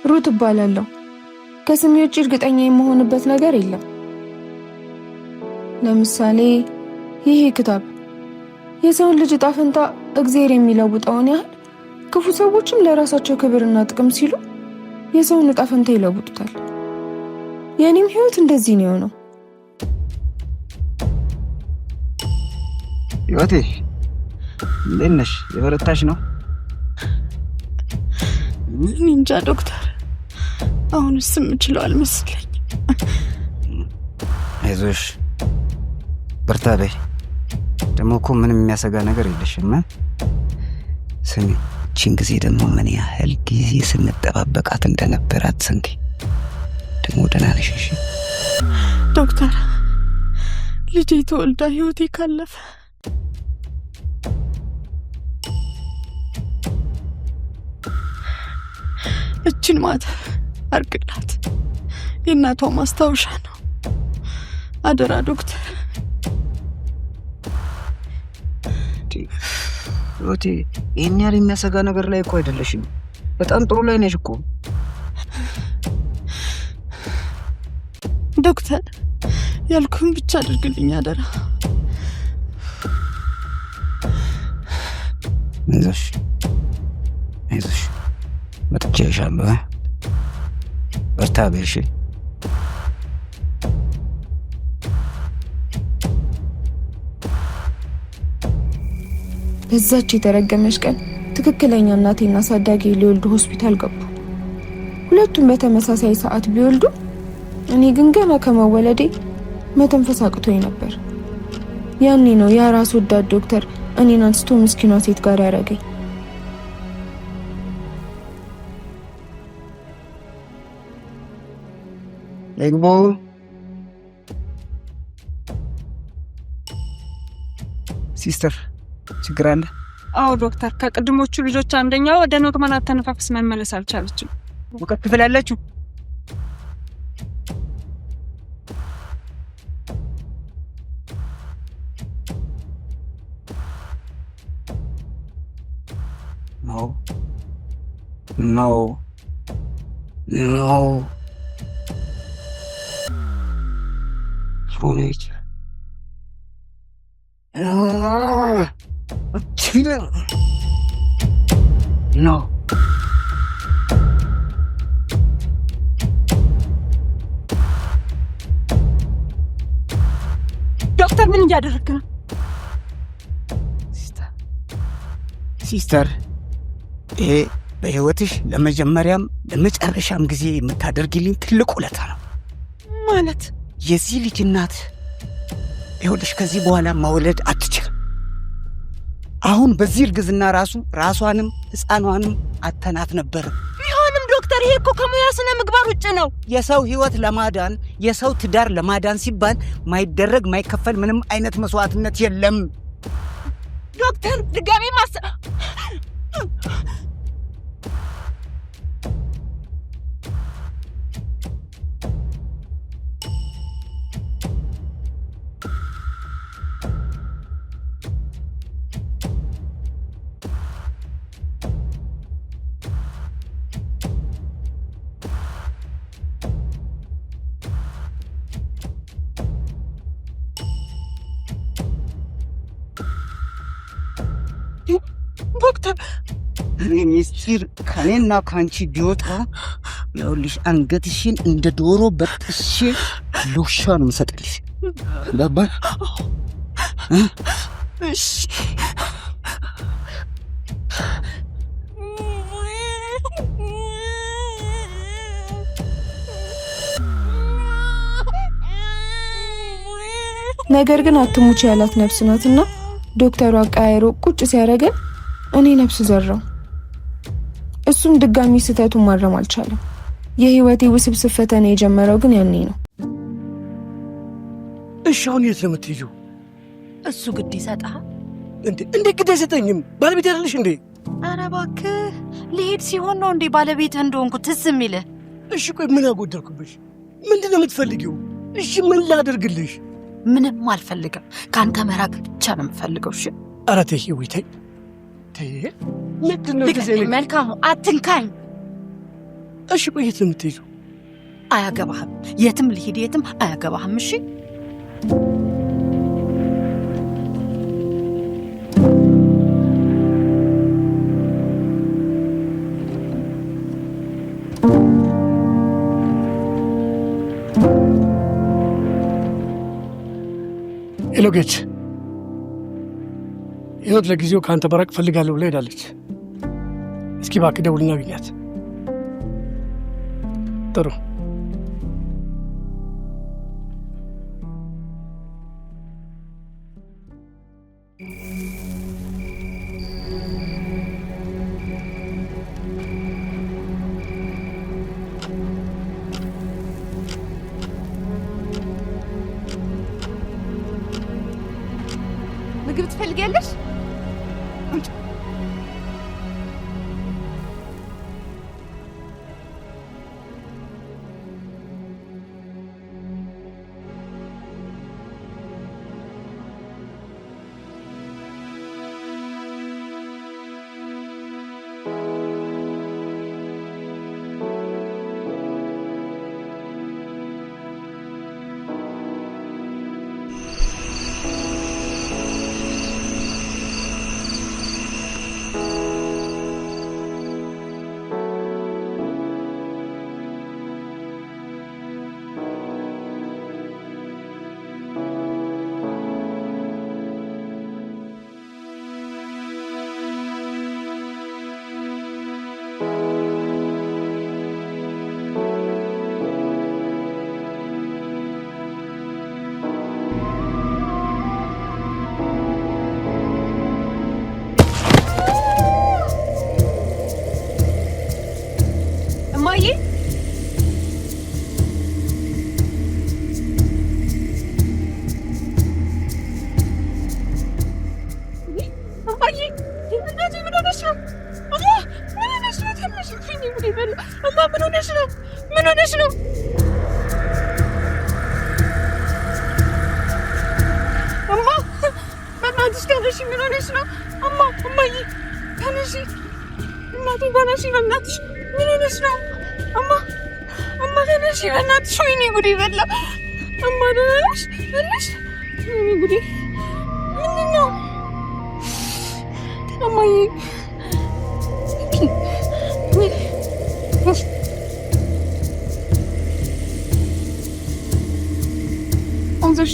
ሩት እባላለሁ። ከስሜ ውጭ እርግጠኛ የምሆንበት ነገር የለም። ለምሳሌ ይሄ ክታብ የሰውን ልጅ ዕጣ ፈንታ እግዚአብሔር የሚለውጠውን ያህል ክፉ ሰዎችም ለራሳቸው ክብርና ጥቅም ሲሉ የሰውን ዕጣ ፈንታ ይለውጡታል። የኔም ህይወት እንደዚህ ነው የሆነው። ህይወቴ እንዴት ነሽ? የበረታሽ ነው? እንጃ ዶክተር፣ አሁንስ የምችለው አልመስለኝም። አይዞሽ በርታ በይ። ደግሞ እኮ ምንም የሚያሰጋ ነገር የለሽም። ስሚ፣ እቺን ጊዜ ደግሞ ምን ያህል ጊዜ ስንጠባበቃት እንደነበር አትሰንኪ። ደግሞ ደህና ነሽ? እሺ ዶክተር፣ ልጄ ተወልዳ ህይወቴ ካለፈ እችን ማታ አርግላት፣ የእናቷ ማስታወሻ ነው። አደራ ዶክተር። ሮቲ፣ ይህን ያህል የሚያሰጋ ነገር ላይ እኮ አይደለሽም። በጣም ጥሩ ላይ ነሽ እኮ ዶክተር። ያልኩህን ብቻ አድርግልኝ አደራ። አይዞሽ አይዞሽ፣ መጥቼሻለሁ። በርታ በይ። እሺ በዛች የተረገመች ቀን ትክክለኛ እናቴና አሳዳጊ ሊወልዱ ሆስፒታል ገቡ። ሁለቱም በተመሳሳይ ሰዓት ቢወልዱ፣ እኔ ግን ገና ከመወለዴ መተንፈስ አቅቶኝ ነበር። ያኔ ነው ያ ራስ ወዳድ ዶክተር እኔን አንስቶ ምስኪኗ ሴት ጋር ያረገኝ። ደግሞ ሲስተር ችግር አለ? አዎ ዶክተር፣ ከቅድሞቹ ልጆች አንደኛው ወደ ኖርማል አተነፋፈስ መመለስ አልቻለችም። ሙቀት ትፈላለችሁ? ኖ ሆነች ኖ ዶክተር ምን እያደረግህ ነው? ሲስተር፣ ይሄ በህይወትሽ ለመጀመሪያም ለመጨረሻም ጊዜ የምታደርጊልኝ ትልቅ ውለታ ነው። ማለት የዚህ ልጅ እናት ይኸውልሽ፣ ከዚህ በኋላ መውለድ አትችልም። አሁን በዚህ እርግዝና ራሷንም ህፃኗንም አተናት ነበር። ቢሆንም ዶክተር፣ ይሄ እኮ ከሙያ ስነ ምግባር ውጭ ነው። የሰው ህይወት ለማዳን የሰው ትዳር ለማዳን ሲባል ማይደረግ ማይከፈል ምንም አይነት መስዋዕትነት የለም። ዶክተር ድጋሚ ዶክተር፣ ሚስጥር ከኔና ካንቺ ቢወጣ ይኸውልሽ አንገትሽን እንደ ዶሮ በጥሼ ለውሻ ነው የምሰጥልሽ። ገባሽ? እሺ። ነገር ግን አትሙች ያላት ነፍስ ናትና ዶክተሩ አቀያይሮ ቁጭ ሲያደርገን እኔ ነፍስ ዘራው። እሱም ድጋሚ ስህተቱን ማረም አልቻለም። የህይወቴ ውስብስብ ፈተና የጀመረው ግን ያኔ ነው። እሺ አሁን የት ነው የምትሄጂው? እሱ ግድ ይሰጣል እንዴ? ግድ አይሰጠኝም። ባለቤት አይደለሽ እንዴ? ኧረ እባክህ፣ ልሄድ ሲሆን ነው እንዴ ባለቤት እንደሆንኩ ትዝ የሚልህ? እሺ ቆይ ምን አጎደልኩብሽ? ምንድን ነው የምትፈልጊው? እሺ ምን ላደርግልሽ? ምንም አልፈልግም። ካንተ መራቅ ብቻ ነው የምፈልገው። እሺ ኧረ ተይ ወይ ተይ። ምንድን ነው መልካም አትንካኝ። እሺ ቆይ የት ነው የምትሄጂው? አያገባህም። የትም ልሂድ የትም አያገባህም። እሺ ሄሎ ጌች፣ ህይወት ለጊዜው ከአንተ መራቅ ፈልጋለሁ ብላ ሄዳለች። እስኪ እባክህ ደውልና አግኛት። ጥሩ ምግብ ትፈልጊያለሽ? እማዬ ምን ሆነሽ ነው? እማ በእናትሽ ተነሺ። ምን ሆነሽ ነው? እማዬ ተነሺ። እናቴ ተነሺ በእናትሽ። ምን ሆነሽ ነው? እማ ተነሺ በእናትሽ። ወይኔ ጉዴ በላ። እማ ደህና ነሽ? ወይኔ ጉዴ ምንድን ነው? እማዬ አይዞሽ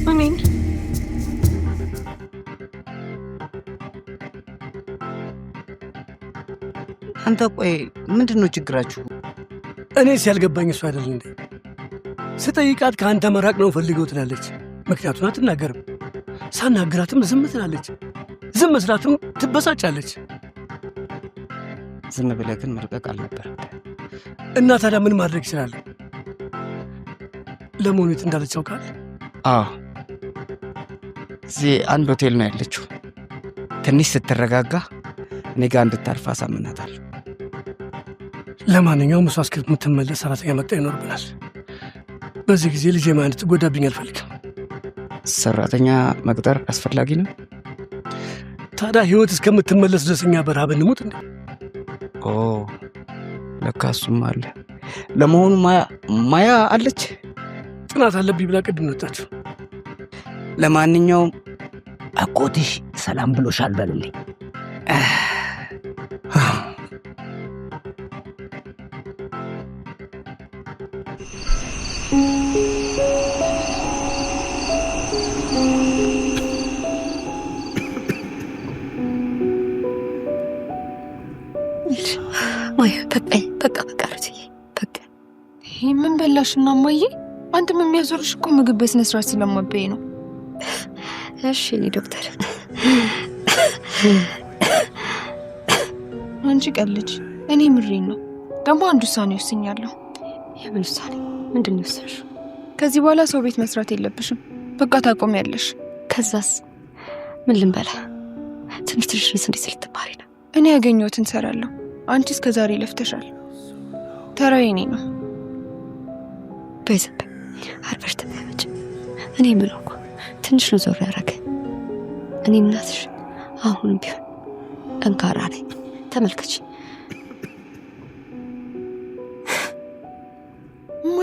እኔን አንተ ቆይ ምንድን ነው ችግራችሁ? እኔስ ያልገባኝ እሱ አይደል እንዴ? ስጠይቃት ከአንተ መራቅ ነው ፈልገው ትላለች። ምክንያቱን አትናገርም። ሳናግራትም ዝም ትላለች። ዝም መስራትም ትበሳጫለች። ዝም ብለህ ግን መልቀቅ አልነበረም። እና ታዲያ ምን ማድረግ ይችላል? ለመሆኑ የት እንዳለች ያውቃል? አዎ እዚህ አንድ ሆቴል ነው ያለችው። ትንሽ ስትረጋጋ እኔ ጋር እንድታርፍ አሳምናታለሁ። ለማንኛውም እሷ እስከምትመለስ ሰራተኛ መቅጠር ይኖርብናል። በዚህ ጊዜ ልጄ ማን እንድትጎዳብኝ አልፈልግም። ሰራተኛ መቅጠር አስፈላጊ ነው? ታዲያ ህይወት እስከምትመለስ ድረስ እኛ በረሃብ እንሙት እንዴ? ኦ ለካ እሱም አለ። ለመሆኑ ማያ አለች? ጥናት አለብኝ ብላ ቅድም ወጣችሁ። ለማንኛውም አጎትሽ ሰላም ብሎሻል በልልኝ። በቃ ይሄ ምን በላሽና እማዬ? አንተም የሚያዞርሽ እኮ ምግብ በስነ ስርዓት ስለማበይ ነው። እሺ ዶክተር አንቺ ቀልጅ። እኔ ምሬን ነው። ደግሞ አንድ ውሳኔ ወስኛለሁ። የምን ውሳኔ? ምንድን ነው የወሰንሽው? ከዚህ በኋላ ሰው ቤት መስራት የለብሽም። በቃ ታቆሚያለሽ። ከዛስ ምን ልንበላ? ትምህርትሽንስ እንዴት ልትማሪ ነው? እኔ ያገኘሁትን እሰራለሁ። አንቺ እስከ ዛሬ ለፍተሻል። ተራዬ እኔ ነው። በይዘብ አርፈሽ ተቀመጭ። እኔ የምለው እኮ ትንሽ ነው ዞር ያደረገ። እኔ እናትሽ አሁንም ቢሆን ጠንካራ ነኝ። ተመልከች።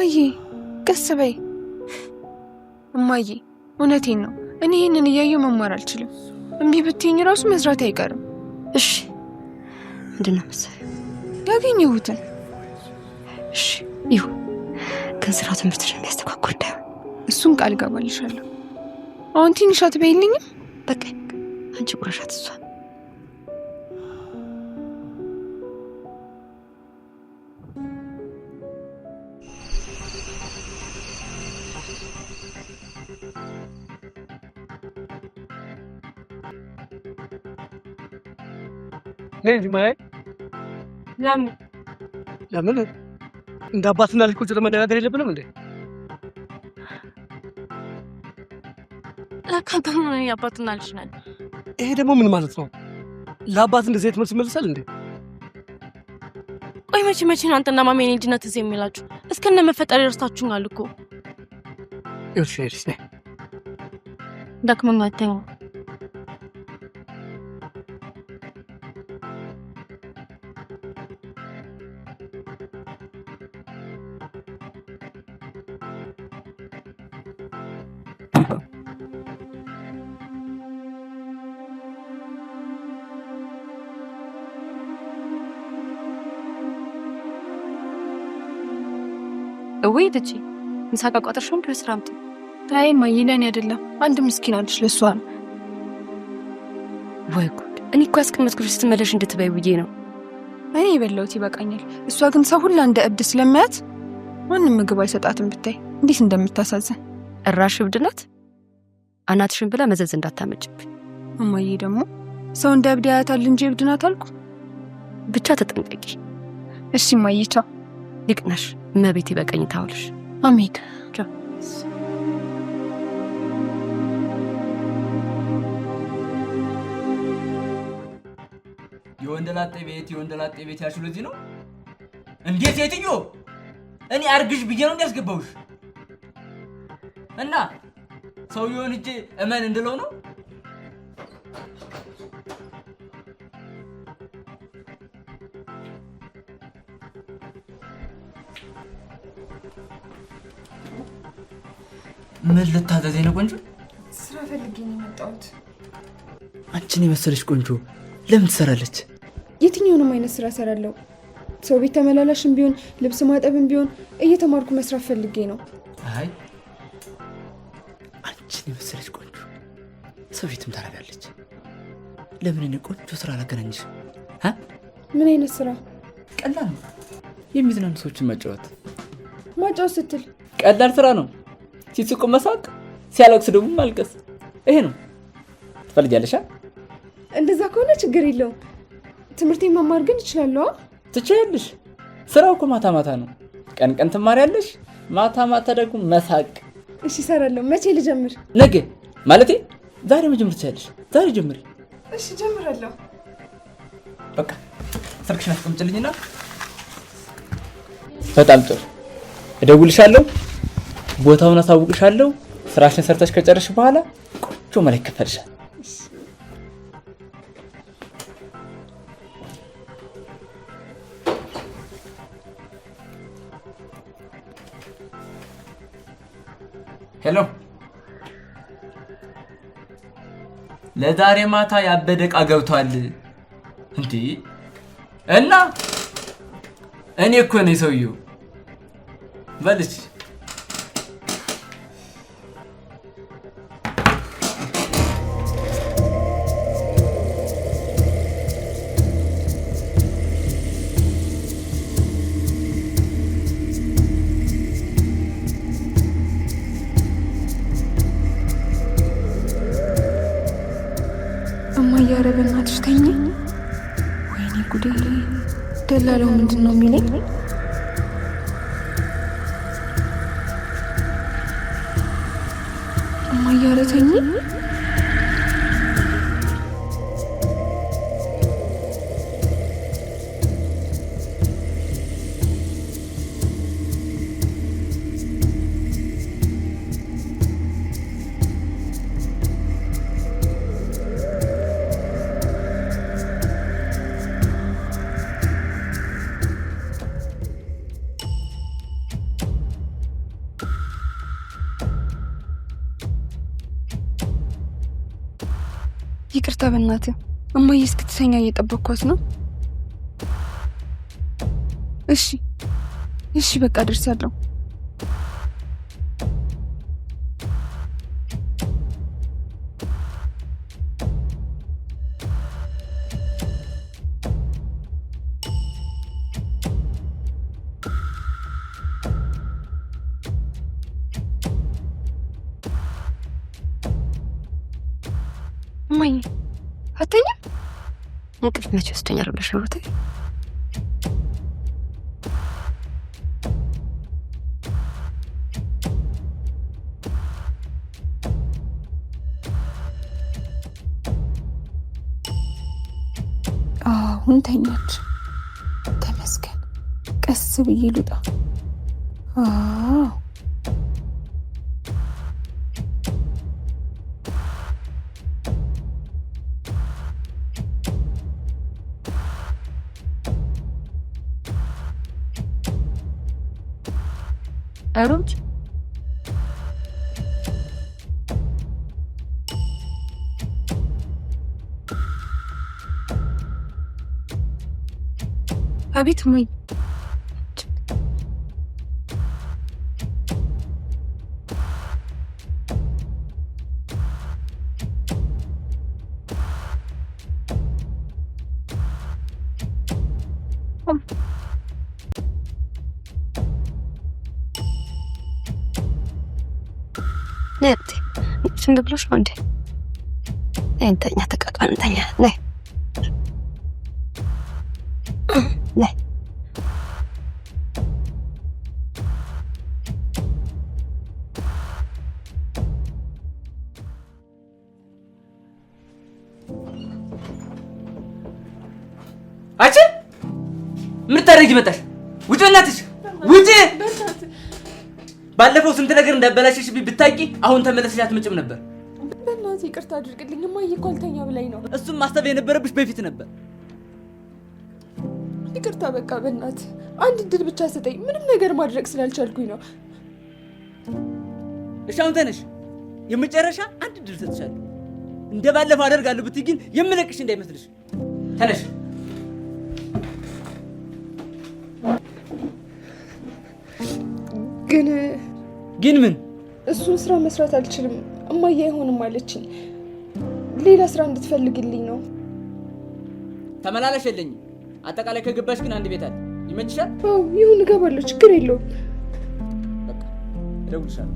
እማዬ ቀስ በይ እማዬ፣ እውነቴን ነው። እኔ ይህንን እያየሁ መማር አልችልም። እምቢ ብትይኝ ራሱ መስራት አይቀርም። እሺ ምንድን ነው መሰለኝ ያገኘሁትን። እሺ ይሁን፣ ግን ስራ ትምህርትሽን የሚያስተካክል እንዳይሆን እሱን ቃል ገባልሻለሁ። አሁን ትንሽ አትበይልኝም? በቃ አንቺ ቁረሻት እሷን። ለምን እንደ አባትና ልጅ ቁጭ መነጋገር የለብንም እንዴ? ለካንተም አባትና ልጅ ነን። ይሄ ደግሞ ምን ማለት ነው? ለአባት እንደዚህ አይነት መልስ ይመልሳል እንዴ? ቆይ መቼ ነው አንተና ማሜ እኔ ልጅነት እዚህ የሚላችሁ? እስከነ መፈጠር ይረስታችሁኛል እኮ። ይኸውልሽ ነይ ደክሞኛል ተይው። ወይ ልጄ ምሳ ቋጥረሽው ድረስ ራምጥ። አይ እማዬ ለእኔ አይደለም፣ አንድ ምስኪን አለች ለእሷ ነው። ወይ ጉድ! እኔ እኮ ያስቀመጥኩሽ ስትመለሽ እንድትበይ ብዬ ነው። እኔ የበላሁት ይበቃኛል። እሷ ግን ሰው ሁላ እንደ እብድ ስለማያት ማንም ምግብ አይሰጣትም። ብታይ እንዴት እንደምታሳዝን። እራሽ እብድ ናት። አናትሽን ብላ መዘዝ እንዳታመጭብኝ። እማዬ ደግሞ ሰው እንደ እብድ ያያታል እንጂ እብድ ናት አልኩ። ብቻ ተጠንቀቂ እሺ እማዬ ቻው። ይቅናሽ። እመቤቴ በቀኝ ታውልሽ። አሜን። የወንደላጤ ቤት ያልሽው ለዚህ ነው? እንዴት የትኞ? እኔ አርግሽ ብዬ ነው እንዲያስገባውሽ እና ሰውየውን እጄ እመን እንድለው ነው? ምን ልታዘዝ ነው ቆንጆ? ስራ ፈልጌ ነው የመጣሁት። አንቺን የመሰለሽ ቆንጆ ለምን ትሰራለች? የትኛውንም አይነት ስራ እሰራለሁ። ሰው ቤት ተመላላሽም ቢሆን ልብስ ማጠብም ቢሆን እየተማርኩ መስራት ፈልጌ ነው። አይ አንቺን የመሰለሽ ቆንጆ ሰው ቤትም ታደርጋለች። ለምን እኔ ቆንጆ ስራ አላገናኝሽ? ምን አይነት ስራ? ቀላል ነው። የሚዝናኑ ሰዎችን ማጫወት። ማጫወት ስትል? ቀላል ስራ ነው። ሲስቁ መሳቅ፣ ሲያለቅሱ ደግሞ ማልቀስ። ይሄ ነው። ትፈልጊያለሽ? እንደዛ ከሆነ ችግር የለውም። ትምህርቴን መማር ግን እችላለሁ። ትችያለሽ። ስራው እኮ ማታ ማታ ነው። ቀን ቀን ትማሪያለሽ፣ ማታ ማታ ደግሞ መሳቅ። እሺ እሰራለሁ። መቼ ልጀምር? ነገ ማለቴ ዛሬ መጀመር ትችያለሽ። ዛሬ ጀምሪ። እሺ ጀምራለሁ። በቃ ስልክሽን አስቀምጪልኝና በጣም ጥሩ እደውልሻለሁ። ቦታውን አሳውቅሻለሁ። ስራሽን ሰርተሽ ከጨረሽ በኋላ ቆንጆ መላ ይከፈልሻል። ሄሎ፣ ለዛሬ ማታ ያበደ ዕቃ ገብቷል እንዴ? እና እኔ እኮ ነኝ ሰውየው። በልሽ እማዬ፣ ኧረ በእናትሽ ተኝ። ወይኔ ጉዴ! ደላላው ምንድን ነው የሚለኝ? እማዬ፣ ኧረ ተኝ። ይቅርታ በእናትህ እማዬ እስክትተኛ እየጠበቅኳት ነው። እሺ እሺ በቃ ደርሳለሁ። እማዬ አተኛ እንቅልፍ መቼ ወስደኛል ብለሽ ነው? አሁን ተኛች። ተመስገን። ቀስ ብዬ ልውጣ። አሮች አቤት እማዬ። ነጥ ዝም ብሎሽ ነው እንዴ? እንተኛ ተቃቃን እንተኛ ነይ ነይ አንቺ ምን ታደርጊ መጣሽ? ውጪ እናትሽ ውጪ። ባለፈው ስንት ነገር እንዳበላሽሽብኝ ብታውቂ አሁን ተመለስሽ አትመጭም ነበር። በእናትህ ይቅርታ አድርግልኝ እማዬ እኮ አልተኛ ብላኝ ነው። እሱም ማሰብ የነበረብሽ በፊት ነበር። ይቅርታ በቃ በእናትህ አንድ እድል ብቻ ስጠኝ። ምንም ነገር ማድረግ ስላልቻልኩኝ ነው። እሺ አሁን ተነሽ። የመጨረሻ አንድ እድል ሰጥሻለሁ። እንደ ባለፈው አደርጋለሁ ብትይ ግን የምለቅሽ እንዳይመስልሽ። ተነሽ። ግን ምን? እሱን ስራ መስራት አልችልም እማዬ አይሆንም አለችኝ። ሌላ ስራ እንድትፈልግልኝ ነው። ተመላለሽ የለኝም። አጠቃላይ ከገባሽ ግን አንድ ቤት አለ። ይመችሻል? አዎ ይሁን፣ እገባለሁ። ችግር የለውም። በቃ እደውልልሻለሁ።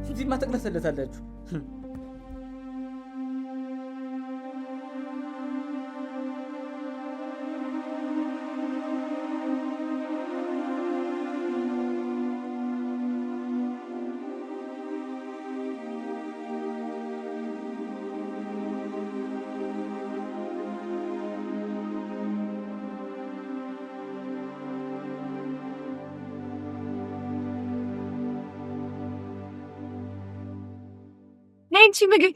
እዚህማ ትቅለሰለታላችሁ። አንቺ ምግብ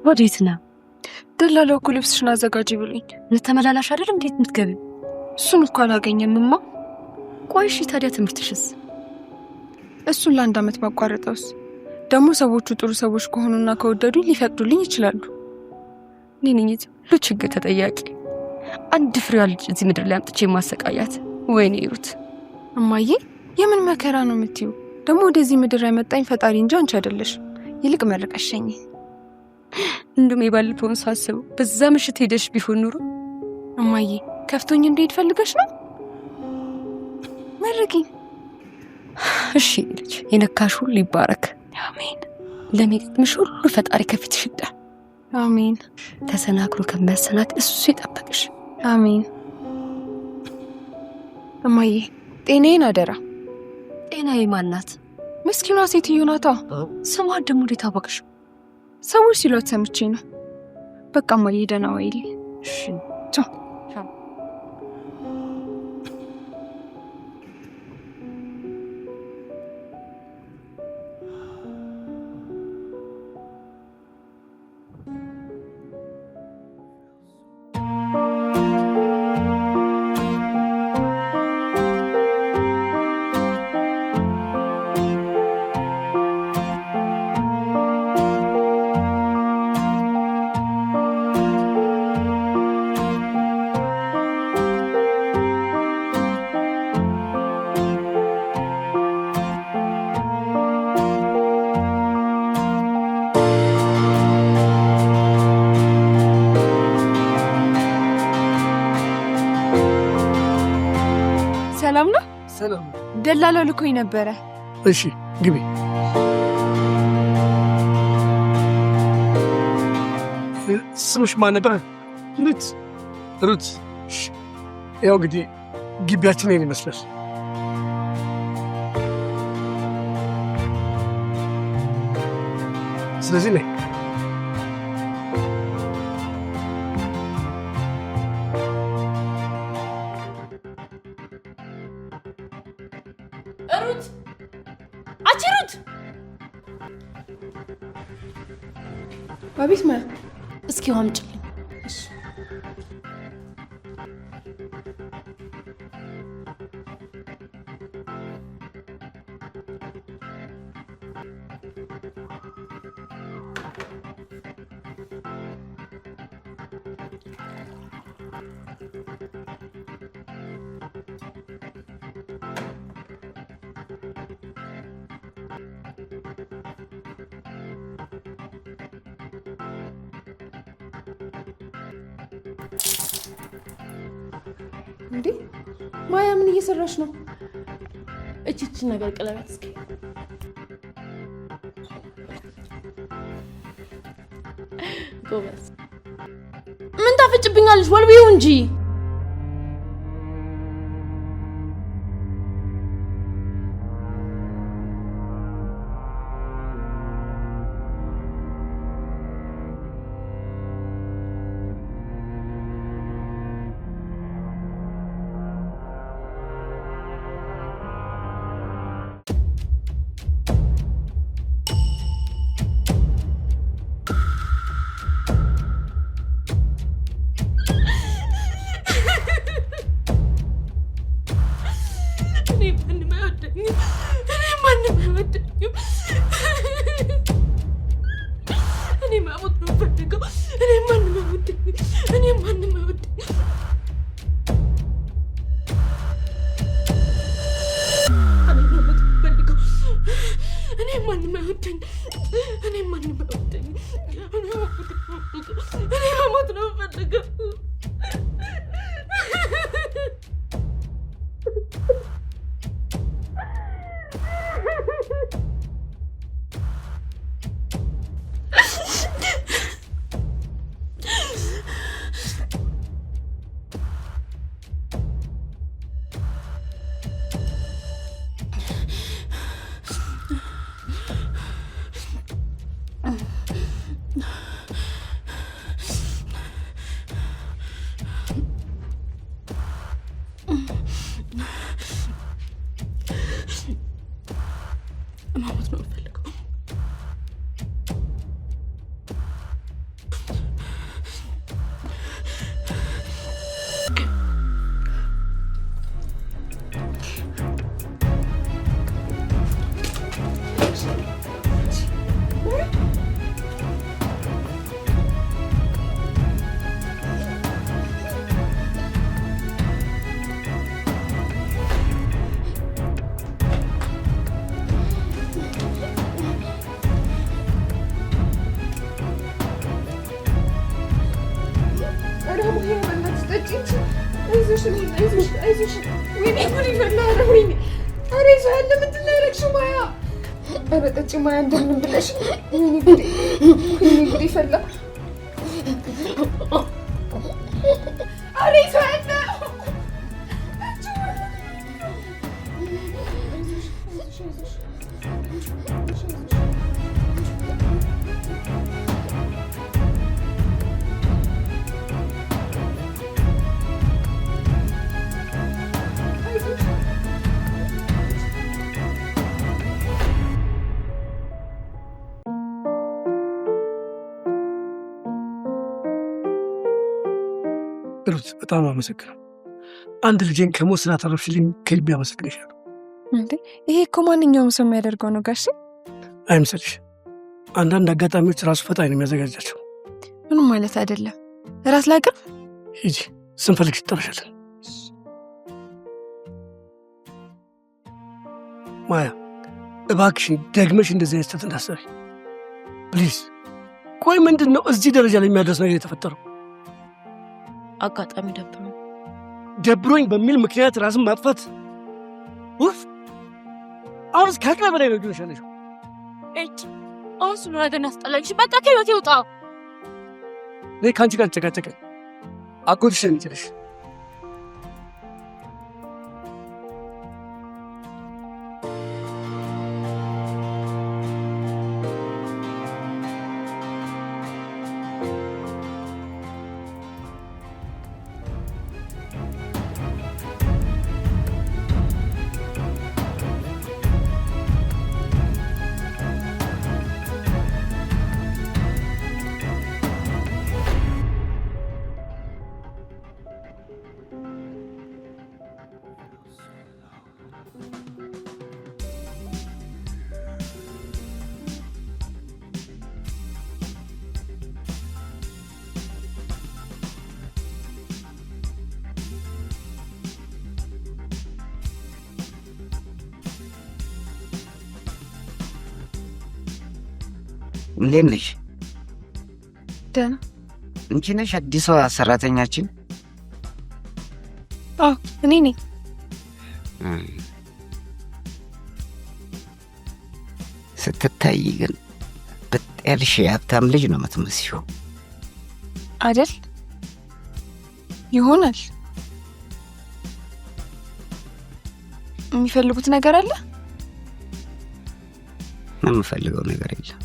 ወዴት ነው? ደላላው እኮ ልብስሽን አዘጋጂ ብሎኝ። ለተመላላሽ አይደል እንዴት የምትገቢው? እሱን እኮ አላገኘምማ። ቆይ እሺ ታዲያ ትምህርትሽስ? እሱን ለአንድ አመት ማቋረጠውስ? ደግሞ ሰዎቹ ጥሩ ሰዎች ከሆኑና ከወደዱኝ ሊፈቅዱልኝ ይችላሉ። እኔ ነኝ ሁሉ ችግር ተጠያቂ። አንድ ፍሬዋ ልጅ እዚህ ምድር ላይ አምጥቼ ማሰቃያት። ወይኔ ሩት። እማዬ የምን መከራ ነው የምትይው? ደግሞ ወደዚህ ምድር ያመጣኝ ፈጣሪ እንጂ አንቺ አይደለሽ። ይልቅ መርቀሽኝ። እንደውም የባለፈውን ሳስበው በዛ ምሽት ሄደሽ ቢሆን ኑሮ። እማዬ ከፍቶኝ እንደሄድ ፈልገሽ ነው? መርቂኝ። እሺ ልጅ የነካሽ ሁሉ ይባረክ። አሜን። ለሚገጥምሽ ሁሉ ፈጣሪ ከፊትሽ ይጣ። አሜን። ተሰናክሎ ከሚያሰናክል እሱ ይጠብቅሽ። አሜን። እማዬ ጤናዬን አደራ። ጤናዬ ማናት? ምስኪኗ ሴትዮ ናታ። ስሟን ደግሞ እንዴት አወቅሽ? ሰዎች ሲሏት ሰምቼ ነው። በቃ እማዬ ደህና ዋይል። እሺ ቻው። ሰላም ነው? ሰላም። ደላላው ልኮኝ ነበረ። እሺ ግቢ። ስምሽ ማን ነበር? ሩት። ሩት። ያው እንግዲህ ግቢያችን ይሄን ይመስላል። ስለዚህ ነይ። ሩት! አንቺ ሩት! አቤት ማያ። እስኪ ውሃ አምጪልኝ። እንዴ ማያ ምን እየሰራሽ ነው? እቺ ነገር ቀለበት እስኪ ጎበዝ። ምን ታፈጭብኛለሽ? ወልቢው እንጂ አይዞሽ ወይኔ ጉድ ይፈላ ወይኔ ኧረ ሰው ያለ ምንድን ነው ያደረግሽው ማያ ኧረ ጠጪ ማያ እንደምን ብለሽ ወይኔ ጉድ ይፈላ ኧረ ሰው ያለ ሩት በጣም አመሰግናለሁ። አንድ ልጄን ከሞት ስላተረፍሽልኝ ከልቤ አመሰግንሻለሁ። እንዴ ይሄ እኮ ማንኛውም ሰው የሚያደርገው ነው ጋሼ። አይምሰልሽ፣ አንዳንድ አጋጣሚዎች ራሱ ፈጣሪ ነው የሚያዘጋጃቸው። ምንም ማለት አይደለም። ራስ ላቅርብ። ሂጂ፣ ስንፈልግሽ ትጠራሻለን። ማያ እባክሽን ደግመሽ እንደዚህ አይነት ስህተት እንዳትሰሪ ፕሊዝ። ቆይ ምንድን ነው እዚህ ደረጃ ላይ የሚያደርስ ነገር የተፈጠረው? አጋጣሚ ደብሮኝ በሚል ምክንያት ራስን ማጥፋት ውፍ! አሁንስ ከአቅሜ በላይ ነው ሆነሻለሽ። አሁን ስሉ ነገር ያስጠላልሽ። በቃ ከህይወቴ ውጣ። እኔ ከአንቺ ጋር ተጨቃጨቀ አጎትሽ ነው የሚችልሽ። እንዴት ነሽ? ደህና። አንቺ ነሽ አዲሷ ሰራተኛችን? አዎ እኔ ነኝ። ስትታይ ግን በጣልሽ የሀብታም ልጅ ነው የምትመስዪው አይደል? ይሆናል። የሚፈልጉት ነገር አለ? ምን የምፈልገው ነገር የለም።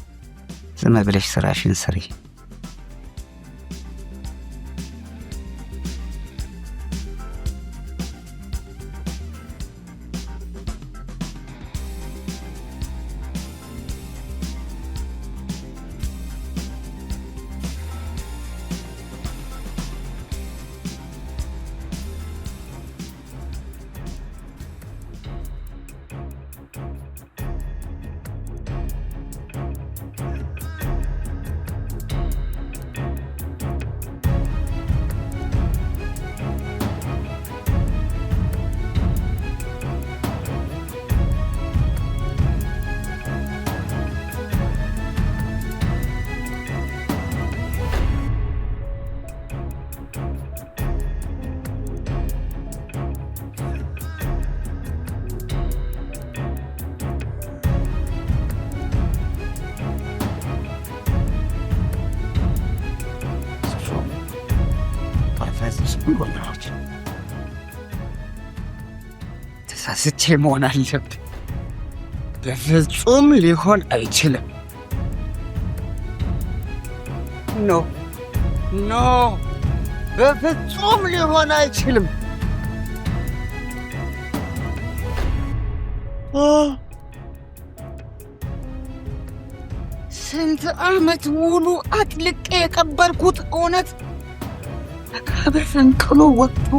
ዝም ብለሽ ስራሽን ስሪ። ተሳስቼ መሆን አለብኝ። በፍጹም ሊሆን አይችልም። ኖ በፍጹም ሊሆን አይችልም። ስንት ዓመት ሙሉ አጥልቄ የቀበርኩት እውነት መቃብር ፈንቅሎ ወጥቶ